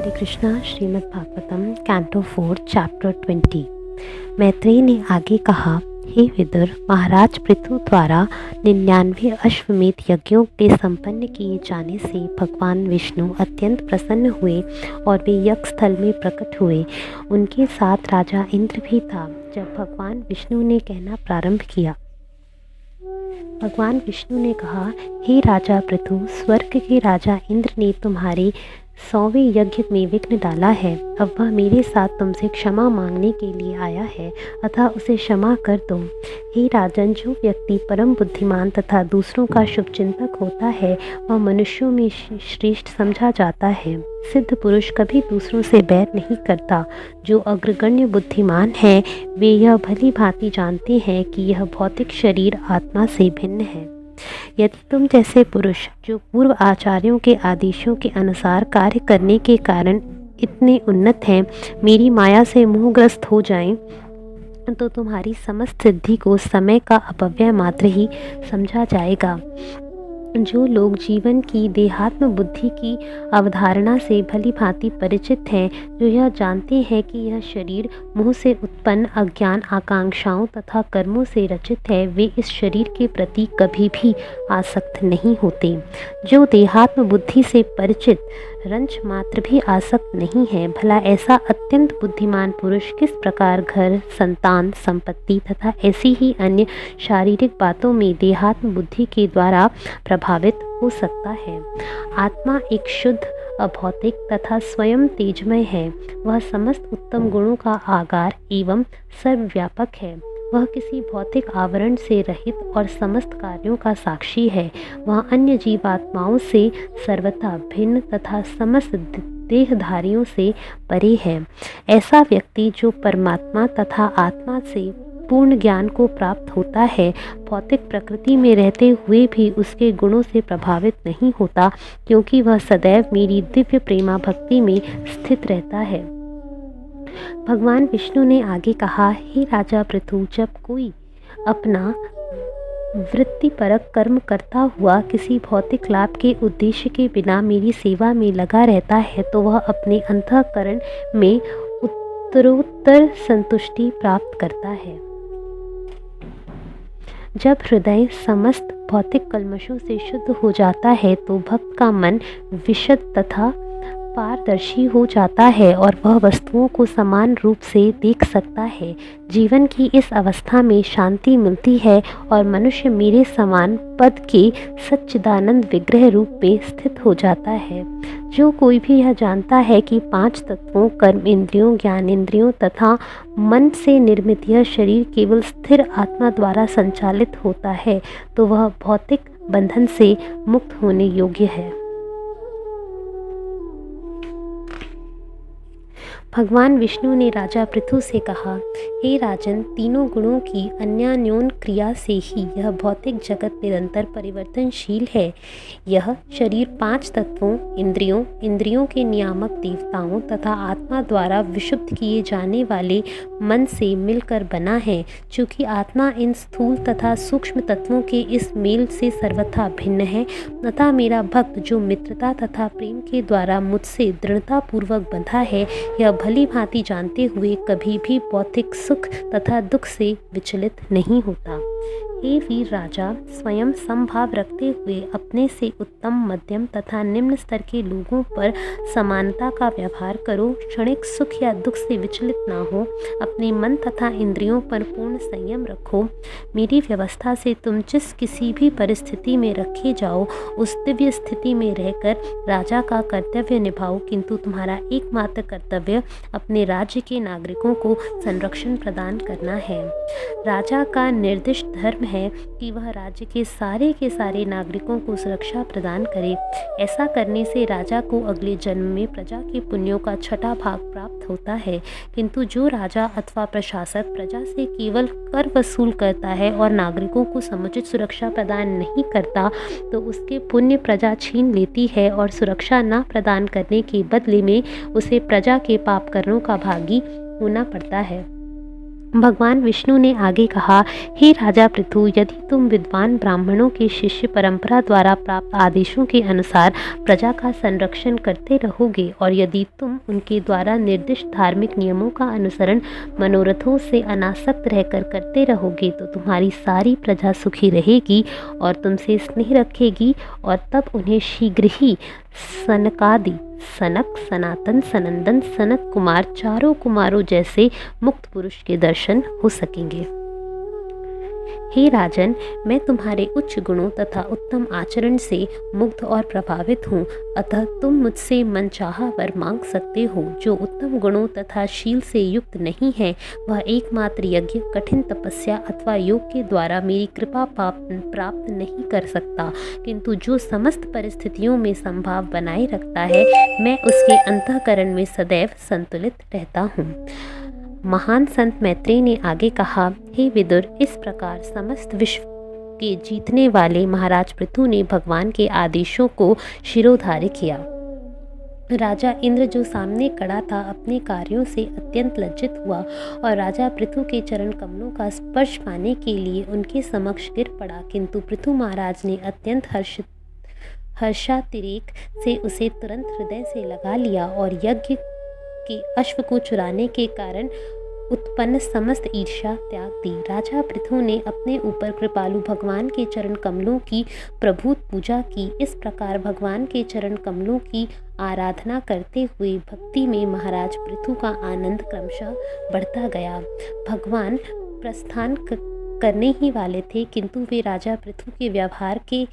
हरे Krishna. Shrimad Bhagavatam canto 4 chapter 20। Maitreya ने आगे कहा, हे विदुर, महाराज पृथु द्वारा 99 अश्वमेध यज्ञों के संपन्न किए जाने से भगवान विष्णु अत्यंत प्रसन्न हुए और वे यज्ञ स्थल में प्रकट हुए। उनके साथ राजा इंद्र भी था। जब भगवान विष्णु ने कहना प्रारंभ किया, भगवान विष्णु ने कहा, हे राजा पृथु, स्वर्ग के राजा इंद्र ने तुम्हारे 100वें यज्ञ में विघ्न डाला है। अब वह मेरे साथ तुमसे क्षमा मांगने के लिए आया है, अतः उसे क्षमा कर दो। हे राजन, जो व्यक्ति परम बुद्धिमान तथा दूसरों का शुभचिंतक होता है वह मनुष्यों में श्रेष्ठ समझा जाता है। सिद्ध पुरुष कभी दूसरों से बैर नहीं करता। जो अग्रगण्य बुद्धिमान है वे यह भली भांति जानते हैं कि यह भौतिक शरीर आत्मा से भिन्न है। यदि तुम जैसे पुरुष जो पूर्व आचार्यों के आदेशों के अनुसार कार्य करने के कारण इतने उन्नत हैं, मेरी माया से मोहग्रस्त हो जाएं, तो तुम्हारी समस्त सिद्धि को समय का अपव्यय मात्र ही समझा जाएगा। जो लोग जीवन की देहात्म बुद्धि की अवधारणा से भली भांति परिचित हैं, जो यह जानते हैं कि यह शरीर मुँह से उत्पन्न अज्ञान, आकांक्षाओं तथा कर्मों से रचित है, वे इस शरीर के प्रति कभी भी आसक्त नहीं होते। जो देहात्म बुद्धि से परिचित रंच मात्र भी आसक्त नहीं है, भला ऐसा अत्यंत बुद्धिमान पुरुष किस प्रकार घर, संतान, संपत्ति तथा ऐसी ही अन्य शारीरिक बातों में देहात्म बुद्धि के द्वारा प्रभावित हो सकता है। आत्मा एक शुद्ध, अभौतिक तथा स्वयं तेजमय है। वह समस्त उत्तम गुणों का आगार एवं सर्वव्यापक है। वह किसी भौतिक आवरण से रहित और समस्त कार्यों का साक्षी है। वह अन्य जीवात्माओं से सर्वथा भिन्न तथा समस्त देहधारियों से परे है। ऐसा व्यक्ति जो परमात्मा तथा आत्मा से पूर्ण ज्ञान को प्राप्त होता है, भौतिक प्रकृति में रहते हुए भी उसके गुणों से प्रभावित नहीं होता, क्योंकि वह सदैव मेरी दिव्य प्रेमा भक्ति में स्थित रहता है। भगवान विष्णु ने आगे कहा, हे राजा पृथु, जब कोई अपना वृत्तिपरक कर्म करता हुआ किसी भौतिक लाभ के उद्देश्य के बिना मेरी सेवा में लगा रहता है, तो वह अपने अंतःकरण में उत्तरोत्तर संतुष्टि प्राप्त करता है। जब हृदय समस्त भौतिक कल्मशों से शुद्ध हो जाता है, तो भक्त का मन विशद तथा पारदर्शी हो जाता है और वह वस्तुओं को समान रूप से देख सकता है। जीवन की इस अवस्था में शांति मिलती है और मनुष्य मेरे समान पद के सच्चिदानंद विग्रह रूप में स्थित हो जाता है। जो कोई भी यह जानता है कि 5 तत्वों कर्म इंद्रियों, ज्ञान इंद्रियों तथा मन से निर्मित यह शरीर केवल स्थिर आत्मा द्वारा संचालित होता है, तो वह भौतिक बंधन से मुक्त होने योग्य है। भगवान विष्णु ने राजा पृथु से कहा, हे राजन, तीनों गुणों की अन्योन्य क्रिया से ही यह भौतिक जगत निरंतर परिवर्तनशील है। यह शरीर 5 तत्वों, इंद्रियों के नियामक देवताओं तथा आत्मा द्वारा विशुद्ध किए जाने वाले मन से मिलकर बना है। चूँकि आत्मा इन स्थूल तथा सूक्ष्म तत्वों के इस मेल से सर्वथा भिन्न है, तथा मेरा भक्त जो मित्रता तथा प्रेम के द्वारा मुझसे दृढ़तापूर्वक बंधा है, यह भली भांति जानते हुए कभी भी भौतिक सुख तथा दुख से विचलित नहीं होता। हे वीर राजा, स्वयं समभाव रखते हुए अपने से उत्तम, मध्यम तथा निम्न स्तर के लोगों पर समानता का व्यवहार करो। क्षणिक सुख या दुख से विचलित ना हो। अपने मन तथा इंद्रियों पर पूर्ण संयम रखो। मेरी व्यवस्था से तुम जिस किसी भी परिस्थिति में रखे जाओ, उस दिव्य स्थिति में रहकर राजा का कर्तव्य निभाओ, किंतु तुम्हारा एकमात्र कर्तव्य अपने राज्य के नागरिकों को संरक्षण प्रदान करना है। राजा का निर्दिष्ट धर्म है कि वह राज्य के सारे नागरिकों को सुरक्षा प्रदान करे। ऐसा करने से राजा को अगले जन्म में प्रजा के पुण्यों का 6वां भाग प्राप्त होता है। किंतु जो राजा अथवा प्रशासक प्रजा से केवल कर वसूल करता है और नागरिकों को समुचित सुरक्षा प्रदान नहीं करता, तो उसके पुण्य प्रजा छीन लेती है और सुरक्षा न प्रदान करने के बदले में उसे प्रजा के पाप कर्मों का भागी होना पड़ता है। भगवान विष्णु ने आगे कहा, हे राजा पृथु, यदि तुम विद्वान ब्राह्मणों के शिष्य परंपरा द्वारा प्राप्त आदेशों के अनुसार प्रजा का संरक्षण करते रहोगे और यदि तुम उनके द्वारा निर्दिष्ट धार्मिक नियमों का अनुसरण मनोरथों से अनासक्त रहकर करते रहोगे तो तुम्हारी सारी प्रजा सुखी रहेगी और तुमसे स्नेह रखेगी और तब उन्हें शीघ्र ही सनकादि, सनक, सनातन, सनंदन, सनत कुमार चारों कुमारों जैसे मुक्त पुरुष के दर्शन हो सकेंगे। हे राजन, मैं तुम्हारे उच्च गुणों तथा उत्तम आचरण से मुग्ध और प्रभावित हूँ, अतः तुम मुझसे मनचाहा वर मांग सकते हो। जो उत्तम गुणों तथा शील से युक्त नहीं है वह एकमात्र यज्ञ, कठिन तपस्या अथवा योग के द्वारा मेरी कृपा प्राप्त नहीं कर सकता, किंतु जो समस्त परिस्थितियों में संभाव बनाए रखता है मैं उसके अंतःकरण में सदैव संतुलित रहता हूँ। महान संत मैत्रेय ने आगे कहा, हे विदुर, इस प्रकार समस्त विश्व के जीतने वाले महाराज पृथु ने भगवान के आदेशों को शिरोधार्य किया। राजा इंद्र जो सामने खड़ा था अपने कार्यों से अत्यंत लज्जित हुआ और राजा पृथु के चरण कमलों का स्पर्श पाने के लिए उनके समक्ष गिर पड़ा, किंतु पृथु महाराज ने अत्यंत हर्षातिरेक से उसे तुरंत हृदय से लगा लिया और यज्ञ के अश्व को चुराने के कारण उत्पन्न समस्त ईर्ष्या त्याग दी। राजा पृथु ने अपने ऊपर कृपालु भगवान के चरण कमलों की प्रभूत पूजा की। इस प्रकार भगवान के चरण कमलों की आराधना करते हुए भक्ति में महाराज पृथु का आनंद क्रमशः बढ़ता गया। भगवान प्रस्थान करने ही वाले थे, किंतु वे राजा पृथु के व्यवहार के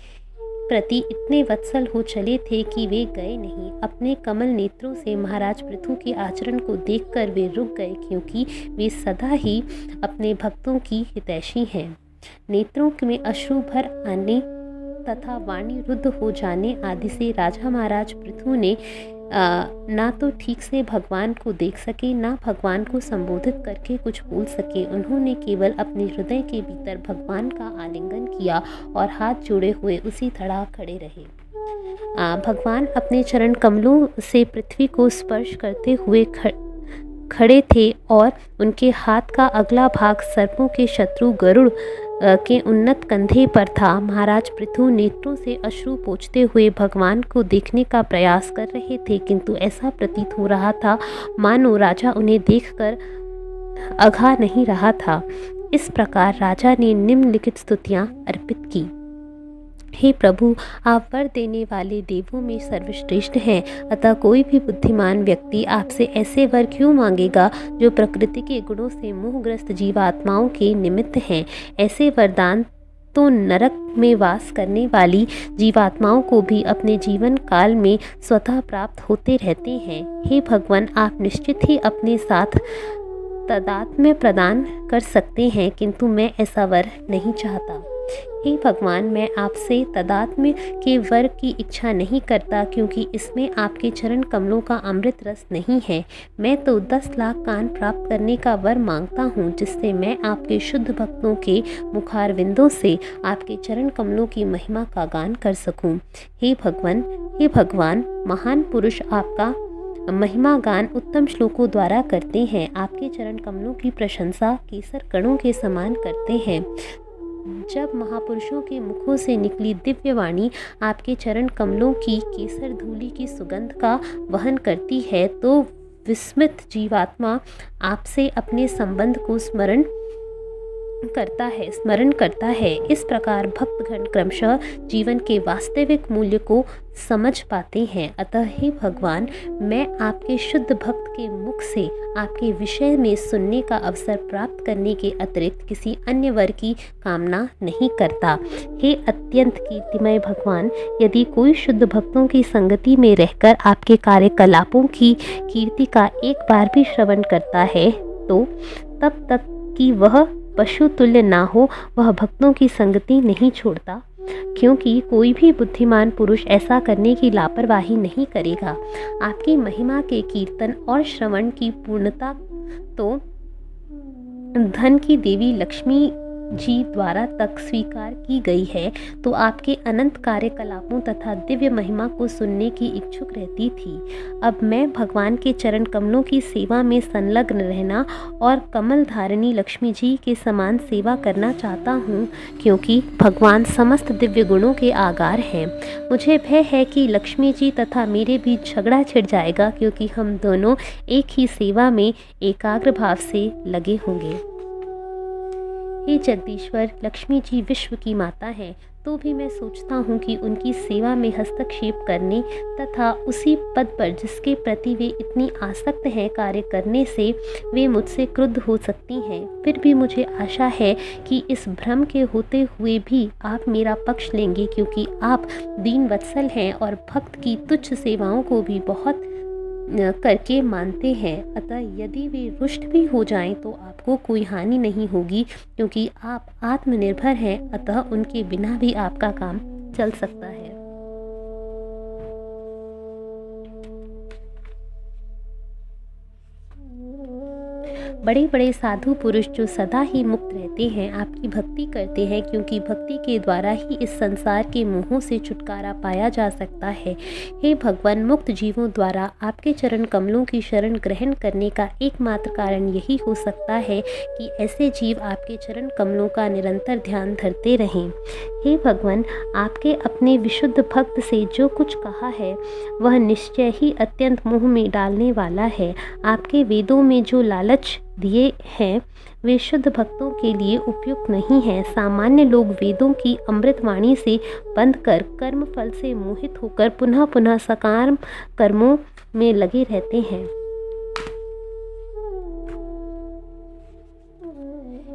प्रति इतने वत्सल हो चले थे कि वे गए नहीं। अपने कमल नेत्रों से महाराज पृथु के आचरण को देखकर वे रुक गए, क्योंकि वे सदा ही अपने भक्तों की हितैषी हैं। नेत्रों में अश्रु भर आने तथा वाणी रुद्ध हो जाने आदि से राजा महाराज पृथु ने ना तो ठीक से भगवान को देख सके, ना भगवान को संबोधित करके कुछ बोल सके। उन्होंने केवल अपने हृदय के भीतर भगवान का आलिंगन किया और हाथ जोड़े हुए उसी तरह खड़े रहे। भगवान अपने चरण कमलों से पृथ्वी को स्पर्श करते हुए खड़े थे और उनके हाथ का अगला भाग सर्पों के शत्रु गरुड़ के उन्नत कंधे पर था। महाराज पृथु नेत्रों से अश्रु पोंछते हुए भगवान को देखने का प्रयास कर रहे थे, किंतु ऐसा प्रतीत हो रहा था मानो राजा उन्हें देखकर अघा नहीं रहा था। इस प्रकार राजा ने निम्नलिखित स्तुतियां अर्पित की। हे प्रभु, आप वर देने वाले देवों में सर्वश्रेष्ठ हैं, अतः कोई भी बुद्धिमान व्यक्ति आपसे ऐसे वर क्यों मांगेगा जो प्रकृति के गुणों से मोहग्रस्त जीवात्माओं के निमित्त हैं। ऐसे वरदान तो नरक में वास करने वाली जीवात्माओं को भी अपने जीवन काल में स्वतः प्राप्त होते रहते हैं। हे भगवान, आप निश्चित ही अपने साथ तादात्म्य प्रदान कर सकते हैं, किंतु मैं ऐसा वर नहीं चाहता। हे भगवान, मैं आपसे तादात्म्य के वर की इच्छा नहीं करता, क्योंकि इसमें आपके चरण कमलों का अमृत रस नहीं है। मैं तो 10 लाख कान प्राप्त करने का वर मांगता हूँ, जिससे मैं आपके शुद्ध भक्तों के मुखारविंदों से आपके चरण कमलों की महिमा का गान कर सकूँ। हे भगवान, महान पुरुष आपका महिमा गान उत्तम श्लोकों द्वारा करते हैं। आपके चरण कमलों की प्रशंसा केसर कणों के समान करते हैं। जब महापुरुषों के मुखों से निकली दिव्य वाणी आपके चरण कमलों की केसर धूलि की सुगंध का वहन करती है, तो विस्मित जीवात्मा आपसे अपने संबंध को स्मरण करता है। इस प्रकार भक्तगण क्रमशः जीवन के वास्तविक मूल्य को समझ पाते हैं। अतः हे भगवान, मैं आपके शुद्ध भक्त के मुख से आपके विषय में सुनने का अवसर प्राप्त करने के अतिरिक्त किसी अन्य वर की कामना नहीं करता। हे अत्यंत कीर्तिमय भगवान, यदि कोई शुद्ध भक्तों की संगति में रहकर आपके कार्यकलापों की कीर्ति का एक बार भी श्रवण करता है, तो तब तक कि वह पशु तुल्य ना हो, वह भक्तों की संगति नहीं छोड़ता, क्योंकि कोई भी बुद्धिमान पुरुष ऐसा करने की लापरवाही नहीं करेगा। आपकी महिमा के कीर्तन और श्रवण की पूर्णता तो धन की देवी लक्ष्मी जी द्वारा तक स्वीकार की गई है, तो आपके अनंत कार्यकलापों तथा दिव्य महिमा को सुनने की इच्छुक रहती थी। अब मैं भगवान के चरण कमलों की सेवा में संलग्न रहना और कमल धारिणी लक्ष्मी जी के समान सेवा करना चाहता हूँ, क्योंकि भगवान समस्त दिव्य गुणों के आगार हैं। मुझे भय है कि लक्ष्मी जी तथा मेरे बीच झगड़ा छिड़ जाएगा, क्योंकि हम दोनों एक ही सेवा में एकाग्र भाव से लगे होंगे। हे जगदीश्वर, लक्ष्मी जी विश्व की माता है, तो भी मैं सोचता हूँ कि उनकी सेवा में हस्तक्षेप करने तथा उसी पद पर जिसके प्रति वे इतनी आसक्त हैं कार्य करने से वे मुझसे क्रुद्ध हो सकती हैं। फिर भी मुझे आशा है कि इस भ्रम के होते हुए भी आप मेरा पक्ष लेंगे, क्योंकि आप दीन वत्सल हैं और भक्त की तुच्छ सेवाओं को भी बहुत करके मानते हैं। अतः यदि वे रुष्ट भी हो जाएं तो आपको कोई हानि नहीं होगी, क्योंकि आप आत्मनिर्भर हैं। अतः उनके बिना भी आपका काम चल सकता है। बड़े बड़े साधु पुरुष जो सदा ही मुक्त रहते हैं, आपकी भक्ति करते हैं, क्योंकि भक्ति के द्वारा ही इस संसार के मोहों से छुटकारा पाया जा सकता है। हे भगवान, मुक्त जीवों द्वारा आपके चरण कमलों की शरण ग्रहण करने का एकमात्र कारण यही हो सकता है कि ऐसे जीव आपके चरण कमलों का निरंतर ध्यान धरते रहें। हे भगवान, आपके अपने विशुद्ध भक्त से जो कुछ कहा है वह निश्चय ही अत्यंत मोह में डालने वाला है। आपके वेदों में जो लालच दिए हैं वे शुद्ध भक्तों के लिए उपयुक्त नहीं हैं। सामान्य लोग वेदों की अमृतवाणी से बंध कर कर्म फल से मोहित होकर पुनः पुनः सकाम कर्मों में लगे रहते हैं।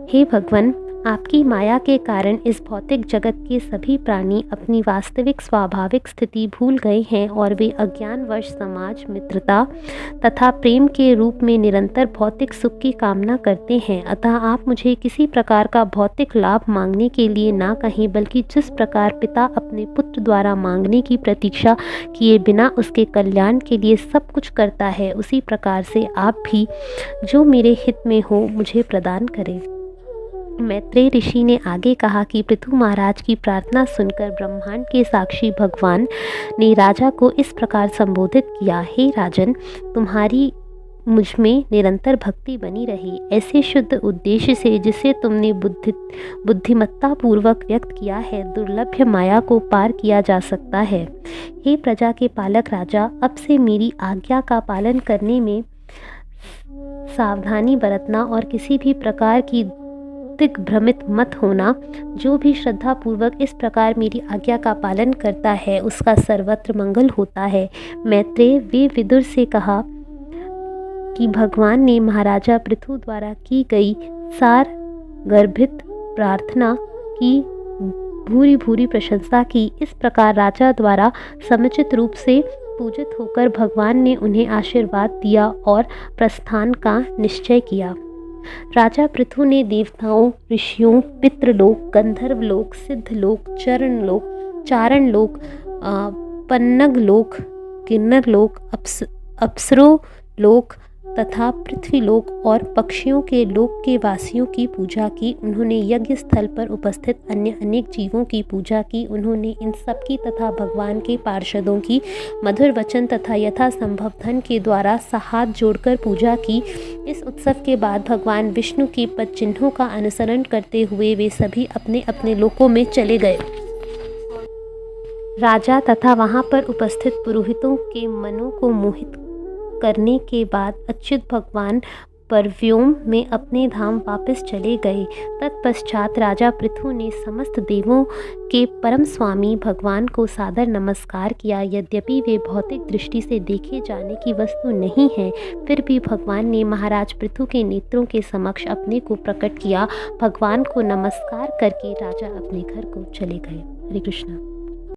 हे भगवान, आपकी माया के कारण इस भौतिक जगत के सभी प्राणी अपनी वास्तविक स्वाभाविक स्थिति भूल गए हैं और वे अज्ञानवश समाज, मित्रता तथा प्रेम के रूप में निरंतर भौतिक सुख की कामना करते हैं। अतः आप मुझे किसी प्रकार का भौतिक लाभ मांगने के लिए ना कहें, बल्कि जिस प्रकार पिता अपने पुत्र द्वारा मांगने की प्रतीक्षा किए बिना उसके कल्याण के लिए सब कुछ करता है, उसी प्रकार से आप भी जो मेरे हित में हो मुझे प्रदान करें। मैत्रेय ऋषि ने आगे कहा कि पृथु महाराज की प्रार्थना सुनकर ब्रह्मांड के साक्षी भगवान ने राजा को इस प्रकार संबोधित किया। हे राजन, तुम्हारी मुझ में निरंतर भक्ति बनी रही। ऐसे शुद्ध उद्देश्य से जिसे तुमने बुद्धिमत्ता पूर्वक व्यक्त किया है, दुर्लभ माया को पार किया जा सकता है। हे प्रजा के पालक राजा, अब से मेरी आज्ञा का पालन करने में सावधानी बरतना और किसी भी प्रकार की भ्रमित मत होना। जो भी श्रद्धा पूर्वक इस प्रकार मेरी आज्ञा का पालन करता है उसका सर्वत्र मंगल होता है। मैत्रेय, वे विदुर से कहा कि भगवान ने महाराजा पृथु द्वारा की गई सार गर्भित प्रार्थना की भूरी भूरी प्रशंसा की। इस प्रकार राजा द्वारा समुचित रूप से पूजित होकर भगवान ने उन्हें आशीर्वाद दिया और प्रस्थान का निश्चय किया। राजा पृथु ने देवताओं, ऋषियों, पितृलोक, गंधर्वलोक, सिद्धलोक, चारण लोक, पन्नग लोक, किन्नर लोक, अप्सरो लोक तथा पृथ्वीलोक और पक्षियों के लोक के वासियों की पूजा की। उन्होंने यज्ञ स्थल पर उपस्थित अन्य अनेक जीवों की पूजा की। उन्होंने इन सब की तथा भगवान के पार्षदों की मधुर वचन तथा यथासंभव धन के द्वारा हाथ जोड़कर पूजा की। इस उत्सव के बाद भगवान विष्णु के पद चिन्हों का अनुसरण करते हुए वे सभी अपने अपने लोकों में चले गए। राजा तथा वहाँ पर उपस्थित पुरोहितों के मनों को मोहित करने के बाद अच्युत भगवान परव्योम में अपने धाम वापस चले गए। तत्पश्चात राजा पृथु ने समस्त देवों के परम स्वामी भगवान को सादर नमस्कार किया। यद्यपि वे भौतिक दृष्टि से देखे जाने की वस्तु नहीं है, फिर भी भगवान ने महाराज पृथु के नेत्रों के समक्ष अपने को प्रकट किया। भगवान को नमस्कार करके राजा अपने घर को चले गए। हरे कृष्ण।